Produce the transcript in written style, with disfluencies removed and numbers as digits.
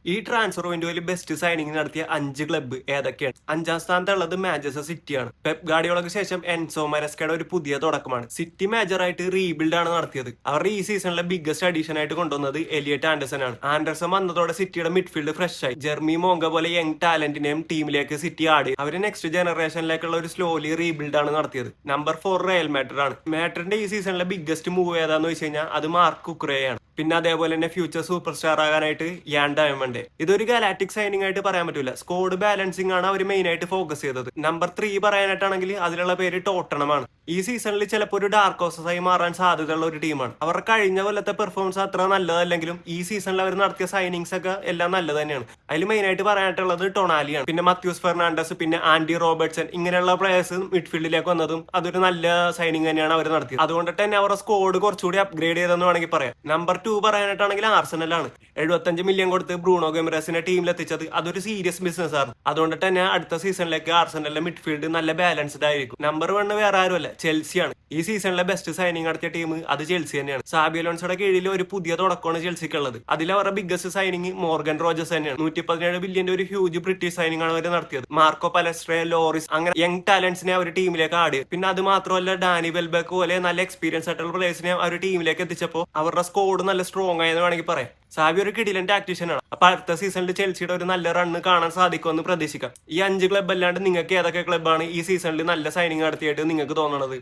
ഈ ട്രാൻസ്ഫർ വിൻഡോയിൽ best signing നടത്തിയ 5 ക്ലബ്ബ് ഏതൊക്കെയാണ്? 5-ാം സ്ഥാനത്തുള്ളത് മാഞ്ചസ്റ്റർ സിറ്റിയാണ്. പെപ് ഗാർഡിയോളയ്ക്ക് ശേഷം എൻസോ മരസ്കയുടെ ഒരു പുതിയ തുടക്കമാണ്. സിറ്റി മേജറായിട്ട് റീബിൽഡ് ആണ് നടത്തിയത്. അവരുടെ ഈ സീസണിലെ ബിഗ്ഗസ്റ്റ് അഡീഷൻ ആയിട്ട് കൊണ്ടുവന്നത് എലിയറ്റ് ആൻഡർസൺ ആണ്. ആൻഡർസൺ വന്നതോടെ സിറ്റിയുടെ മിഡ്ഫീൽഡ് ഫ്രഷ് ആയി. ജെർമി മോങ്ക പോലെ യങ് ടാലന്റിനെയും ടീമിലേക്ക് സിറ്റി ആടി. അവര് നെക്സ്റ്റ് ജനറേഷനിലേക്കുള്ള ഒരു സ്ലോലി റീബിൽഡ് ആണ് നടത്തിയത്. നമ്പർ 4 റയൽ മാഡ്രിഡ് ആണ്. മാഡ്രിഡിന്റെ ഈ സീസണിലെ ബിഗ്ഗസ്റ്റ് മൂവ് ഏതാന്ന് വെച്ച് കഴിഞ്ഞാൽ അത് മാർക്ക് കുക്കുറയാണ്. പിന്നെ അതേപോലെ തന്നെ ഫ്യൂച്ചർ സൂപ്പർ സ്റ്റാർ ആകാനായിട്ട് യാൻ ഡയമണ്ട്. ഇതൊരു ഗാലാക്ടിക് സൈനിങ് ആയിട്ട് പറയാൻ പറ്റില്ല. സ്കോഡ് ബാലൻസിംഗ് ആണ് അവർ മെയിൻ ആയിട്ട് ഫോക്കസ് ചെയ്തത്. നമ്പർ 3 പറയാനായിട്ടാണെങ്കിൽ അതിലുള്ള പേര് ടോട്ടണമാണ്. ഈ സീസണിൽ ചിലപ്പോൾ ഒരു ഡാർക്ക് ഹോഴ്സസ് ആയി മാറാൻ സാധ്യതയുള്ള ഒരു ടീമാണ്. അവരുടെ കഴിഞ്ഞ കൊല്ലത്തെ പെർഫോമൻസ് അത്ര നല്ലതല്ലെങ്കിലും ഈ സീസണിൽ അവർ നടത്തിയ സൈനിങ്സ് ഒക്കെ എല്ലാം നല്ലത് തന്നെയാണ്. അതിൽ മെയിൻ ആയിട്ട് പറയാനായിട്ടുള്ളത് ടൊണാലിയാണ്. പിന്നെ മത്യൂസ് ഫെർണാണ്ടസ്, പിന്നെ ആൻഡി റോബർട്ട്സൺ, ഇങ്ങനെയുള്ള പ്ലേയേഴ്സ് മിഡ്ഫീൽഡിലേക്ക് വന്നതും അതൊരു നല്ല സൈനിങ് തന്നെയാണ് അവർ നടത്തിയത്. അതുകൊണ്ട് തന്നെ അവരുടെ സ്കോഡ് കുറച്ചുകൂടി അപ്ഗ്രേഡ് ചെയ്തെന്ന് വേണമെങ്കിൽ പറയാം. നമ്പർ 2 പറയാനായിട്ടാണെങ്കിൽ ആർസനലാണ്. 75 മില്യൺ കൊടുത്ത് ബ്രൂണോ ഗെമറസിനെ ടീമിലെത്തിച്ചത് അതൊരു സീരിയസ് ബിസിനസ് ആണ്. അതുകൊണ്ട് തന്നെ അടുത്ത സീസണിലേക്ക് ആർസനലിന്റെ മിഡ്ഫീൽഡ് നല്ല ബാലൻസ്ഡ് ആയിരിക്കും. നമ്പർ 1 വേറെ ആരുമല്ല, ചെൽസിയാണ്. ഈ സീസണിലെ ബെസ്റ്റ് സൈനിങ് നടത്തിയ ടീം അത് ചെൽസി തന്നെയാണ്. സാബി അലോൺസോയുടെ കീഴിൽ ഒരു പുതിയ തുടക്കമാണ് ചെൽസിക്കുള്ളത്. അതിൽ അവരുടെ ബിഗ്ഗസ്റ്റ് സൈനിങ് മോർഗൻ റോജേഴ്സ് തന്നെയാണ്. 117 ബില്യന്റെ ഒരു ഹ്യൂജ് ബ്രിട്ടീഷ് സൈനിങ് ആണ് അവർ നടത്തിയത്. മാർക്കോ പലസ്ട്രേ, ലോറിസ്, അങ്ങനെ യങ് ടാലന്റ്സിനെ അവർ ടീമിലേക്ക് ആടി. പിന്നെ അത് മാത്രമല്ല ഡാനി വെൽബെക്ക് പോലെ നല്ല എക്സ്പീരിയൻസ് ആയിട്ടുള്ള പ്ലേയേഴ്സിനെ അവർ ടീമിലേക്ക് എത്തിച്ചപ്പോൾ അവരുടെ സ്കോഡ് നല്ല സ്ട്രോങ് ആയെന്ന് വേണമെങ്കിൽ പറയാം. സാബി ഒരു കിടിലൻ ടാക്ടീഷ്യനാണ്. അപ്പൊ അടുത്ത സീസണിൽ ചെൽസിയുടെ ഒരു നല്ല റണ്ണ് കാണാൻ സാധിക്കുമെന്ന് പ്രതീക്ഷിക്കാം. ഈ 5 ക്ലബ്ബ് അല്ലാണ്ട് നിങ്ങൾക്ക് ഏതൊക്കെ ക്ലബ്ബാണ് ഈ സീസണിൽ നല്ല സൈനിങ് നടത്തിയിട്ട് നിങ്ങൾക്ക് തോന്നണത്?